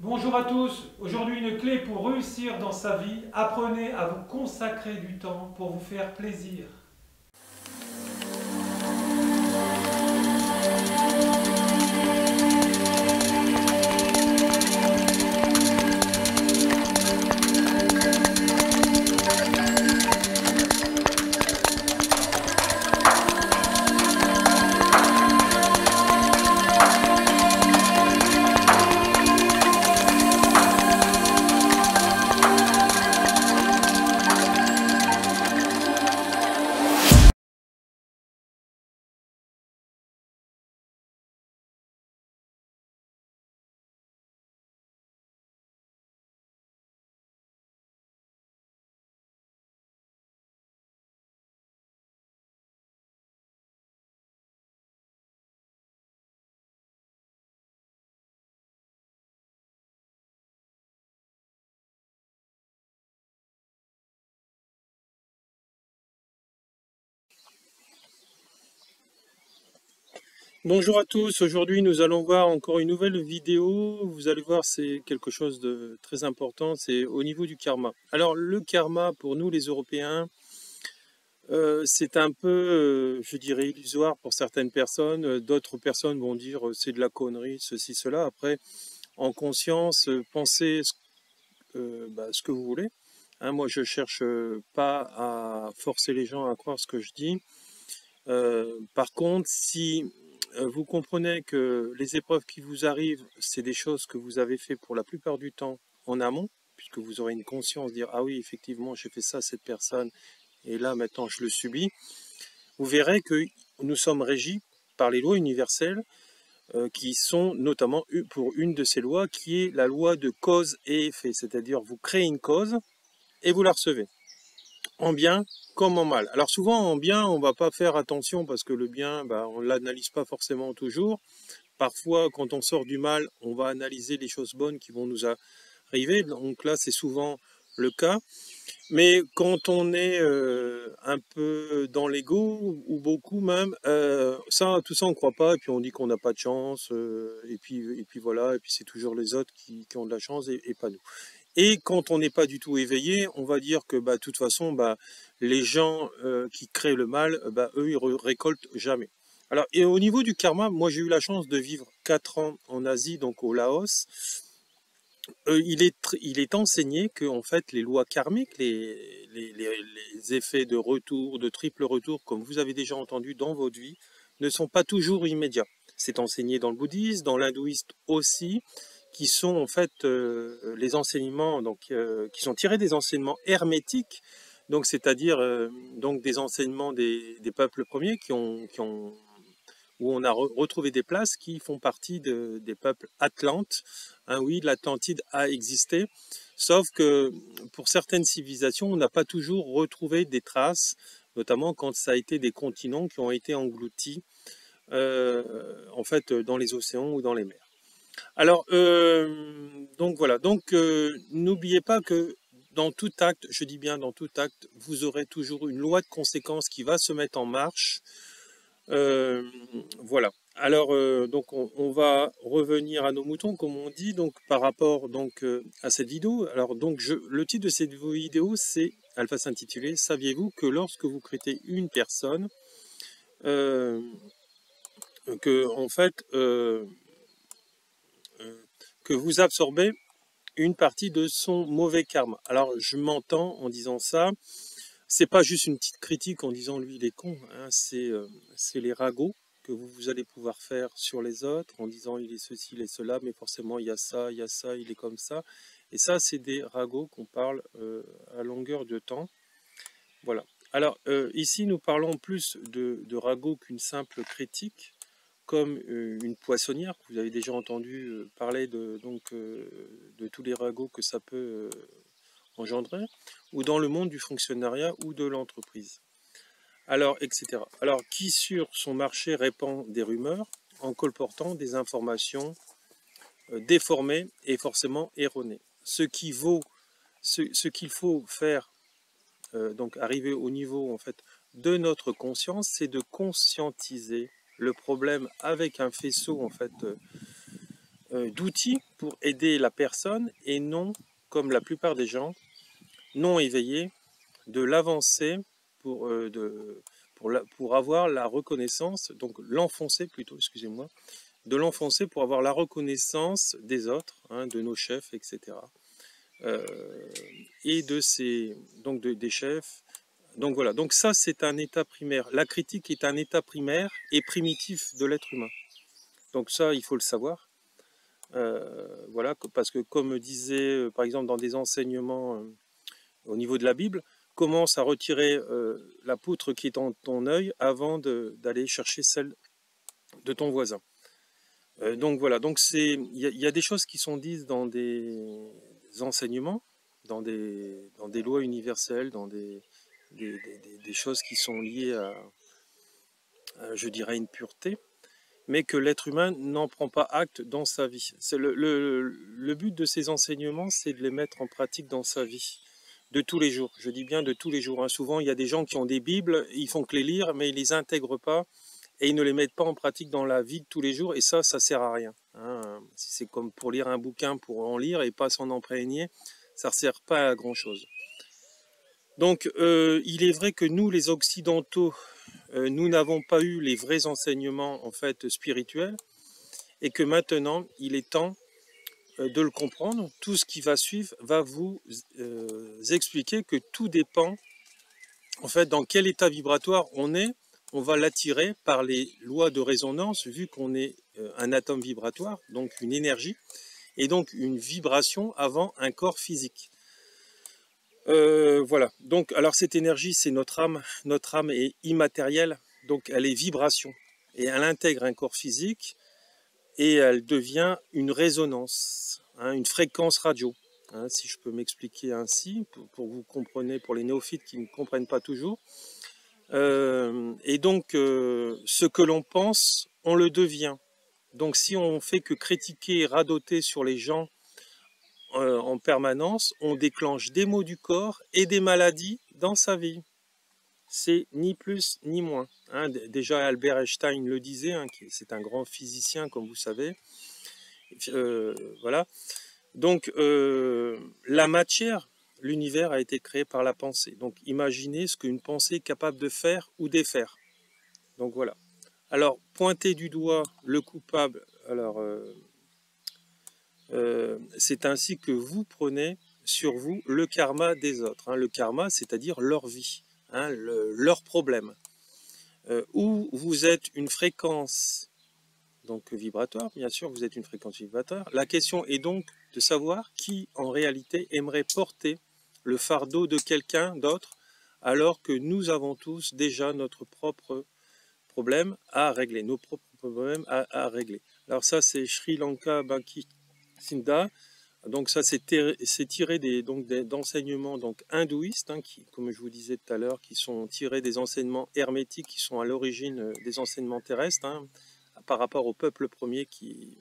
Bonjour à tous, aujourd'hui une clé pour réussir dans sa vie, apprenez à vous consacrer du temps pour vous faire plaisir. Bonjour à tous, aujourd'hui nous allons voir encore une nouvelle vidéo. Vous allez voir, c'est quelque chose de très important, c'est au niveau du karma. Alors le karma pour nous les Européens, c'est un peu, je dirais, illusoire pour certaines personnes. D'autres personnes vont dire c'est de la connerie, ceci, cela. Après, en conscience, pensez ce que vous voulez. Hein, moi je cherche pas à forcer les gens à croire ce que je dis. Par contre, si vous comprenez que les épreuves qui vous arrivent, c'est des choses que vous avez fait pour la plupart du temps en amont, puisque vous aurez une conscience, dire ah oui, effectivement, j'ai fait ça à cette personne, et là maintenant je le subis, vous verrez que nous sommes régis par les lois universelles, qui sont notamment pour une de ces lois, qui est la loi de cause et effet, c'est-à-dire vous créez une cause et vous la recevez en bien comme en mal. Alors souvent en bien, on va pas faire attention parce que le bien, bah, on l'analyse pas forcément toujours. Parfois, quand on sort du mal, on va analyser les choses bonnes qui vont nous arriver. Donc là, c'est souvent le cas. Mais quand on est un peu dans l'ego, ou beaucoup même, tout ça on croit pas, et puis on dit qu'on n'a pas de chance, et puis voilà, et puis c'est toujours les autres qui ont de la chance et pas nous. Et quand on n'est pas du tout éveillé, on va dire que bah, de toute façon, bah, les gens qui créent le mal, bah, eux, ils récoltent jamais. Alors, et au niveau du karma, moi j'ai eu la chance de vivre 4 ans en Asie, donc au Laos. Il est enseigné que en fait, les lois karmiques, les effets de retour, de triple retour, comme vous avez déjà entendu dans votre vie, ne sont pas toujours immédiats. C'est enseigné dans le bouddhisme, dans l'hindouisme aussi, qui sont en fait les enseignements, donc qui sont tirés des enseignements hermétiques, donc c'est-à-dire donc des enseignements des peuples premiers où on a retrouvé des places qui font partie des peuples atlantes. Hein, oui, l'Atlantide a existé, sauf que pour certaines civilisations, on n'a pas toujours retrouvé des traces, notamment quand ça a été des continents qui ont été engloutis en fait dans les océans ou dans les mers. Alors, donc voilà, donc n'oubliez pas que dans tout acte, je dis bien dans tout acte, vous aurez toujours une loi de conséquence qui va se mettre en marche. Euh, voilà. Alors, donc on va revenir à nos moutons, comme on dit, donc par rapport donc à cette vidéo. Alors donc le titre de cette vidéo, c'est, elle va s'intituler Saviez-vous que lorsque vous créez une personne, euh, que en fait euh, que vous absorbez une partie de son mauvais karma. Alors je m'entends en disant ça. C'est pas juste une petite critique en disant lui il est con, hein, c'est les ragots que vous allez pouvoir faire sur les autres en disant il est ceci, il est cela, mais forcément il y a ça, il est comme ça. Et ça, c'est des ragots qu'on parle à longueur de temps. Voilà. Alors ici, nous parlons plus de ragots qu'une simple critique, comme une poissonnière. Vous avez déjà entendu parler de tous les ragots que ça peut engendrer, ou dans le monde du fonctionnariat ou de l'entreprise. Alors, etc. Alors, qui sur son marché répand des rumeurs en colportant des informations déformées et forcément erronées. Ce qu'il faut faire, donc arriver au niveau en fait de notre conscience, c'est de conscientiser le problème avec un faisceau en fait d'outils pour aider la personne et non, comme la plupart des gens, non éveillés, de l'avancer pour avoir la reconnaissance, donc l'enfoncer plutôt, excusez-moi, de l'enfoncer pour avoir la reconnaissance des autres, hein, de nos chefs, etc. Et des chefs. Donc voilà, donc ça c'est un état primaire. La critique est un état primaire et primitif de l'être humain. Donc ça, il faut le savoir. Voilà, parce que comme disait, par exemple, dans des enseignements au niveau de la Bible, commence à retirer la poutre qui est dans ton œil avant d'aller chercher celle de ton voisin. Donc voilà, donc il y a des choses qui sont dites dans des enseignements, dans des lois universelles, dans des choses qui sont liées je dirais, une pureté, mais que l'être humain n'en prend pas acte dans sa vie. Le but de ces enseignements, c'est de les mettre en pratique dans sa vie, de tous les jours. Je dis bien de tous les jours, hein. Souvent, il y a des gens qui ont des Bibles, ils font que les lire, mais ils les intègrent pas et ils ne les mettent pas en pratique dans la vie de tous les jours, et ça sert à rien, hein. C'est comme pour lire un bouquin, pour en lire et pas s'en imprégner, ça ne sert pas à grand-chose. Donc, il est vrai que nous, les Occidentaux, nous n'avons pas eu les vrais enseignements en fait spirituels, et que maintenant, il est temps de le comprendre. Tout ce qui va suivre va vous expliquer que tout dépend, en fait, dans quel état vibratoire on est. On va l'attirer par les lois de résonance, vu qu'on est un atome vibratoire, donc une énergie, et donc une vibration avant un corps physique. Voilà, donc alors cette énergie, c'est notre âme. Notre âme est immatérielle, donc elle est vibration, et elle intègre un corps physique, et elle devient une résonance, hein, une fréquence radio, hein, si je peux m'expliquer ainsi, pour que vous compreniez, pour les néophytes qui ne comprennent pas toujours. Et donc, ce que l'on pense, on le devient. Donc, si on fait que critiquer et radoter sur les gens en permanence, on déclenche des maux du corps et des maladies dans sa vie. C'est ni plus ni moins, hein. Déjà, Albert Einstein le disait, hein, c'est un grand physicien, comme vous savez. Voilà. Donc, la matière, l'univers a été créé par la pensée. Donc, imaginez ce qu'une pensée est capable de faire ou défaire. Donc, voilà. Alors, pointer du doigt le coupable, alors, c'est ainsi que vous prenez sur vous le karma des autres, hein. Le karma, c'est-à-dire leur vie, hein, leurs problèmes. Où vous êtes une fréquence donc vibratoire, bien sûr, vous êtes une fréquence vibratoire. La question est donc de savoir qui, en réalité, aimerait porter le fardeau de quelqu'un d'autre, alors que nous avons tous déjà notre propre problème à régler, nos propres problèmes à régler. Alors ça, c'est Sri Lanka Bhakti Siddha. Donc ça, c'est tiré d'enseignements hindouistes, hein, qui, comme je vous disais tout à l'heure, qui sont tirés des enseignements hermétiques, qui sont à l'origine des enseignements terrestres, hein, par rapport aux peuples premiers qui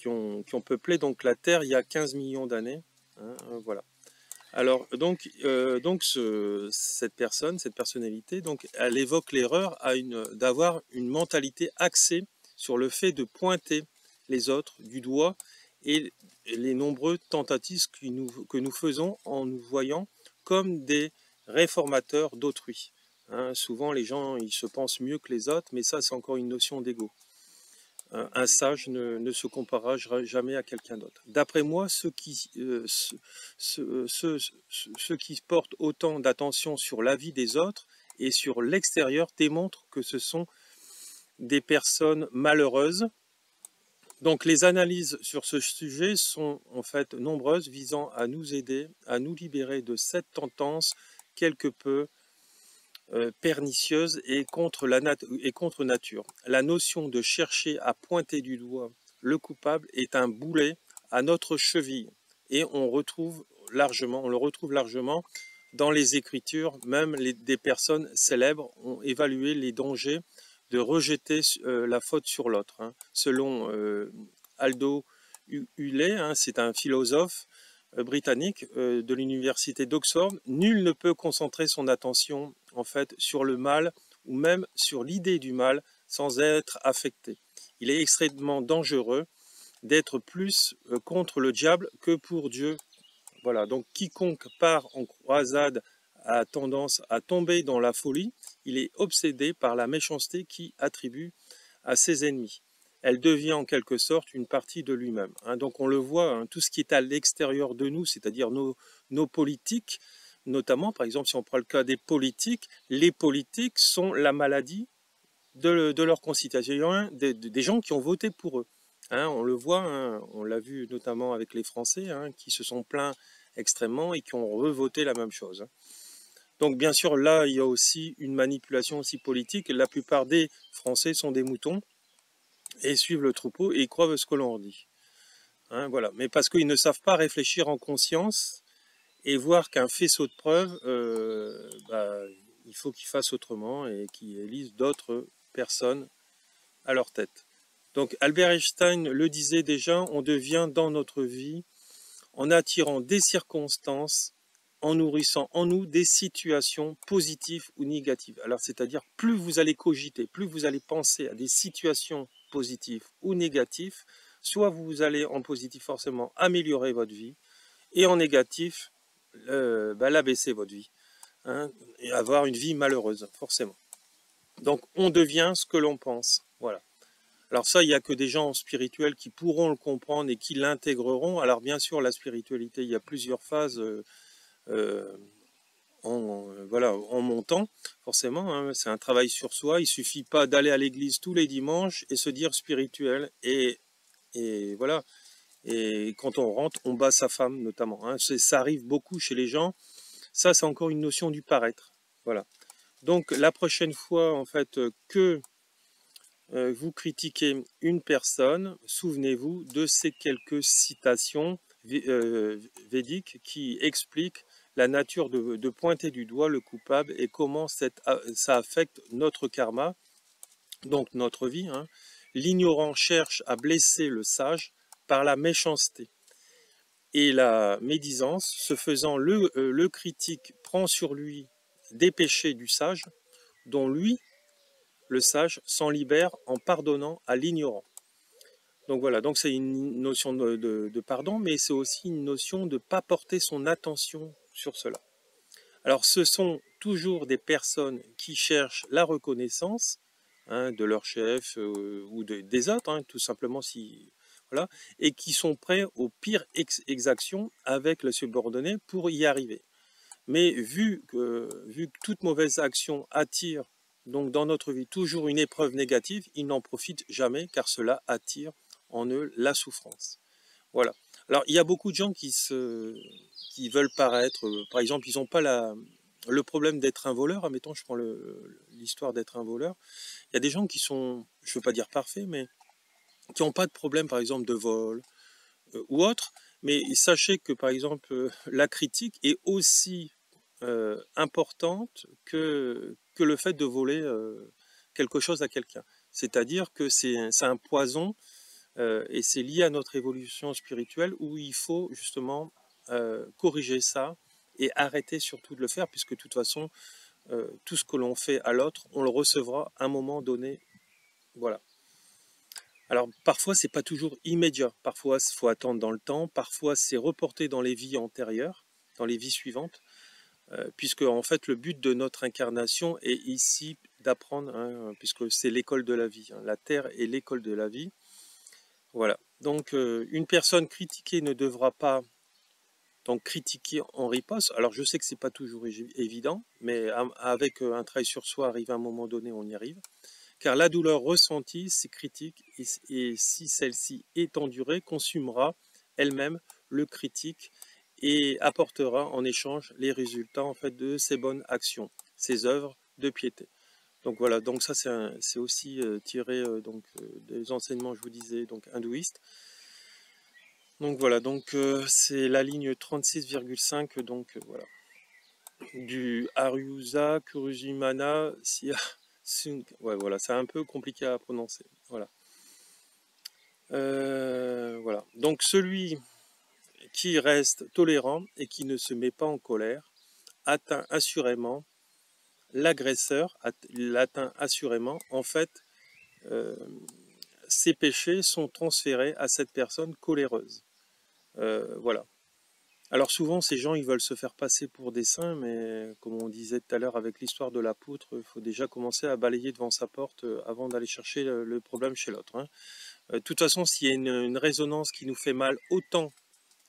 ont peuplé donc la Terre il y a 15 millions d'années, hein, voilà. Alors cette personnalité, donc elle évoque l'erreur d'avoir une mentalité axée sur le fait de pointer les autres du doigt et les nombreuses tentatives que nous faisons en nous voyant comme des réformateurs d'autrui. Hein, souvent les gens ils se pensent mieux que les autres, mais ça c'est encore une notion d'ego. Un sage ne se comparera jamais à quelqu'un d'autre. D'après moi, ceux qui portent autant d'attention sur la vie des autres et sur l'extérieur démontrent que ce sont des personnes malheureuses. Donc les analyses sur ce sujet sont en fait nombreuses, visant à nous aider, à nous libérer de cette tendance quelque peu pernicieuse et contre nature. La notion de chercher à pointer du doigt le coupable est un boulet à notre cheville, et on le retrouve largement dans les Écritures. Même des personnes célèbres ont évalué les dangers de rejeter la faute sur l'autre, hein. Selon Aldous Huxley, hein, c'est un philosophe britannique de l'université d'Oxford, nul ne peut concentrer son attention en fait sur le mal ou même sur l'idée du mal sans être affecté. Il est extrêmement dangereux d'être plus contre le diable que pour Dieu. Voilà, donc quiconque part en croisade a tendance à tomber dans la folie, il est obsédé par la méchanceté qui attribue à ses ennemis. Elle devient en quelque sorte une partie de lui-même. Hein. Donc on le voit, hein, tout ce qui est à l'extérieur de nous, c'est-à-dire nos politiques, notamment, par exemple, si on prend le cas des politiques, les politiques sont la maladie de leurs concitoyens, des gens qui ont voté pour eux. Hein, on le voit, hein, on l'a vu notamment avec les Français, hein, qui se sont plaints extrêmement et qui ont revoté la même chose. Hein. Donc bien sûr, là, il y a aussi une manipulation aussi politique. La plupart des Français sont des moutons et suivent le troupeau et ils croient ce que l'on leur dit. Hein, voilà. Mais parce qu'ils ne savent pas réfléchir en conscience et voir qu'un faisceau de preuves, il faut qu'ils fassent autrement et qu'ils élisent d'autres personnes à leur tête. Donc Albert Einstein le disait déjà, on devient dans notre vie en attirant des circonstances, en nourrissant en nous des situations positives ou négatives. Alors c'est-à-dire plus vous allez cogiter, plus vous allez penser à des situations positives ou négatives, soit vous allez en positif forcément améliorer votre vie, et en négatif, l'abaisser votre vie, hein, et avoir une vie malheureuse, forcément. Donc on devient ce que l'on pense, voilà. Alors ça, il n'y a que des gens spirituels qui pourront le comprendre et qui l'intégreront. Alors bien sûr, la spiritualité, il y a plusieurs phases en montant, forcément. Hein, c'est un travail sur soi. Il ne suffit pas d'aller à l'église tous les dimanches et se dire spirituel. Et voilà. Et quand on rentre, on bat sa femme, notamment. Hein. Ça arrive beaucoup chez les gens. Ça, c'est encore une notion du paraître. Voilà. Donc la prochaine fois, en fait, que vous critiquez une personne, souvenez-vous de ces quelques citations védiques qui expliquent la nature de pointer du doigt le coupable et comment ça affecte notre karma, donc notre vie. Hein. L'ignorant cherche à blesser le sage par la méchanceté. Et la médisance, se faisant le critique, prend sur lui des péchés du sage, dont lui, le sage, s'en libère en pardonnant à l'ignorant. Donc voilà, donc c'est une notion de pardon, mais c'est aussi une notion de ne pas porter son attention sur cela. Alors ce sont toujours des personnes qui cherchent la reconnaissance, hein, de leur chef ou des autres, hein, tout simplement, voilà, et qui sont prêts aux pires exactions avec le subordonné pour y arriver. Mais vu que toute mauvaise action attire donc dans notre vie toujours une épreuve négative, ils n'en profitent jamais car cela attire en eux la souffrance. Voilà. Alors il y a beaucoup de gens qui veulent paraître, par exemple, ils n'ont pas le problème d'être un voleur. Admettons, je prends l'histoire d'être un voleur. Il y a des gens qui sont, je ne veux pas dire parfaits, mais qui n'ont pas de problème, par exemple, de vol ou autre. Mais sachez que, par exemple, la critique est aussi importante que le fait de voler quelque chose à quelqu'un. C'est-à-dire que c'est un poison et c'est lié à notre évolution spirituelle où il faut justement corriger ça et arrêter surtout de le faire puisque de toute façon, tout ce que l'on fait à l'autre, on le recevra à un moment donné. Voilà. Alors parfois, c'est pas toujours immédiat. Parfois, il faut attendre dans le temps. Parfois, c'est reporté dans les vies antérieures, dans les vies suivantes. Puisque en fait le but de notre incarnation est ici d'apprendre, hein, puisque c'est l'école de la vie, hein, la terre est l'école de la vie. Voilà. Donc une personne critiquée ne devra pas donc critiquer en riposte. Alors je sais que c'est pas toujours évident, mais avec un travail sur soi, arrive à un moment donné, on y arrive. Car la douleur ressentie, c'est critique, et si celle-ci est endurée, consumera elle-même le critique et apportera en échange les résultats en fait de ses bonnes actions, ses œuvres de piété. Donc voilà, donc ça c'est aussi tiré des enseignements, je vous disais, donc hindouistes. Donc voilà, donc c'est la ligne 36,5 donc voilà du Harusa Kurujimana Siya Sung. Ouais voilà, c'est un peu compliqué à prononcer. Voilà. Voilà. Donc celui qui reste tolérant et qui ne se met pas en colère atteint assurément l'agresseur, l'atteint assurément. En fait, ces péchés sont transférés à cette personne coléreuse. Voilà. Alors souvent, ces gens, ils veulent se faire passer pour des saints, mais comme on disait tout à l'heure avec l'histoire de la poutre, il faut déjà commencer à balayer devant sa porte avant d'aller chercher le problème chez l'autre, hein. De toute façon, s'il y a une résonance qui nous fait mal autant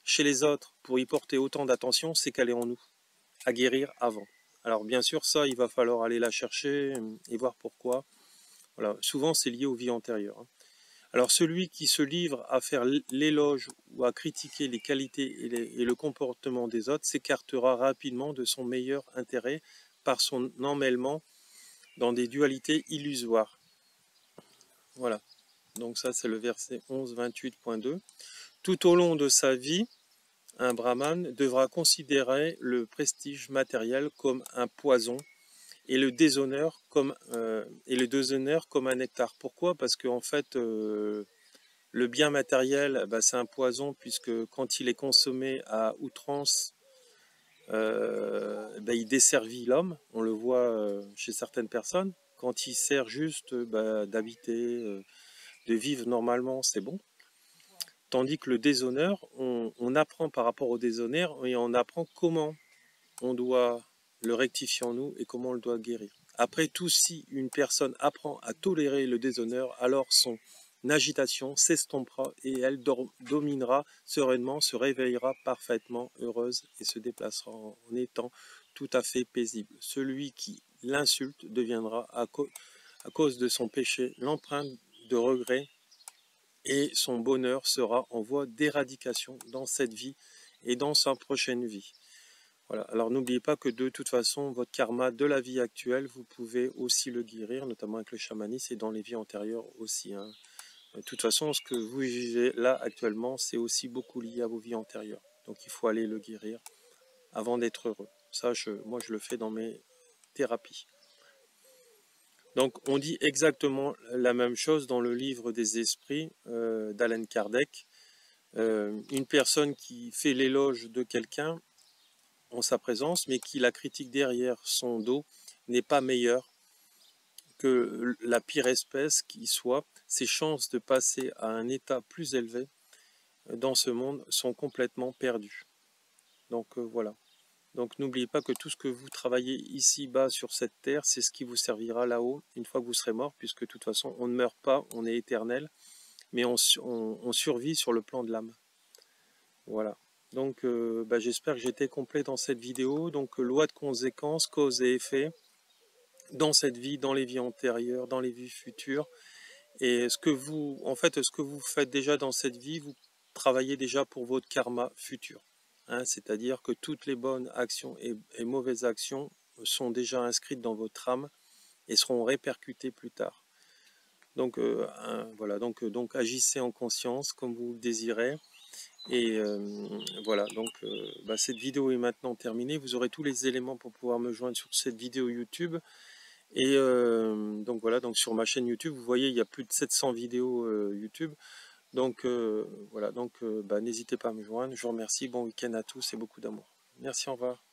chez les autres pour y porter autant d'attention, c'est qu'elle est en nous, à guérir avant. Alors bien sûr, ça, il va falloir aller la chercher et voir pourquoi. Voilà. Souvent, c'est lié aux vies antérieures, hein. Alors celui qui se livre à faire l'éloge ou à critiquer les qualités et le comportement des autres s'écartera rapidement de son meilleur intérêt par son emmêlement dans des dualités illusoires. Voilà, donc ça c'est le verset 11-28.2. Tout au long de sa vie, un brahmane devra considérer le prestige matériel comme un poison et le déshonneur comme, un nectar. Pourquoi? Parce qu'en fait, le bien matériel, c'est un poison puisque quand il est consommé à outrance, il desservit l'homme. On le voit chez certaines personnes. Quand il sert juste d'habiter, de vivre normalement, c'est bon. Tandis que le déshonneur, on apprend par rapport au déshonneur et on apprend comment on doit le rectifier en nous et comment on le doit guérir. Après tout, si une personne apprend à tolérer le déshonneur, alors son agitation s'estompera et elle dominera sereinement, se réveillera parfaitement heureuse et se déplacera en étant tout à fait paisible. Celui qui l'insulte deviendra à cause de son péché l'empreinte de regret et son bonheur sera en voie d'éradication dans cette vie et dans sa prochaine vie. Voilà. Alors n'oubliez pas que de toute façon, votre karma de la vie actuelle, vous pouvez aussi le guérir, notamment avec le chamanisme et dans les vies antérieures aussi, hein. De toute façon, ce que vous vivez là actuellement, c'est aussi beaucoup lié à vos vies antérieures. Donc il faut aller le guérir avant d'être heureux. Ça, moi, je le fais dans mes thérapies. Donc on dit exactement la même chose dans le livre des esprits d'Allan Kardec. Une personne qui fait l'éloge de quelqu'un en sa présence, mais qui la critique derrière son dos, n'est pas meilleure que la pire espèce qui soit. Ses chances de passer à un état plus élevé dans ce monde sont complètement perdues. Donc voilà. Donc n'oubliez pas que tout ce que vous travaillez ici-bas sur cette terre, c'est ce qui vous servira là-haut une fois que vous serez mort, puisque de toute façon on ne meurt pas, on est éternel, mais on survit sur le plan de l'âme. Voilà. Donc j'espère que j'étais complet dans cette vidéo. Donc loi de conséquence, cause et effet, dans cette vie, dans les vies antérieures, dans les vies futures. Et ce que vous faites déjà dans cette vie, vous travaillez déjà pour votre karma futur. Hein, c'est-à-dire que toutes les bonnes actions et mauvaises actions sont déjà inscrites dans votre âme et seront répercutées plus tard. Donc voilà, donc agissez en conscience comme vous le désirez. Et voilà, donc cette vidéo est maintenant terminée. Vous aurez tous les éléments pour pouvoir me joindre sur cette vidéo YouTube. Et donc voilà, donc sur ma chaîne YouTube, vous voyez, il y a plus de 700 vidéos YouTube. Donc voilà, donc n'hésitez pas à me joindre. Je vous remercie. Bon week-end à tous et beaucoup d'amour. Merci, au revoir.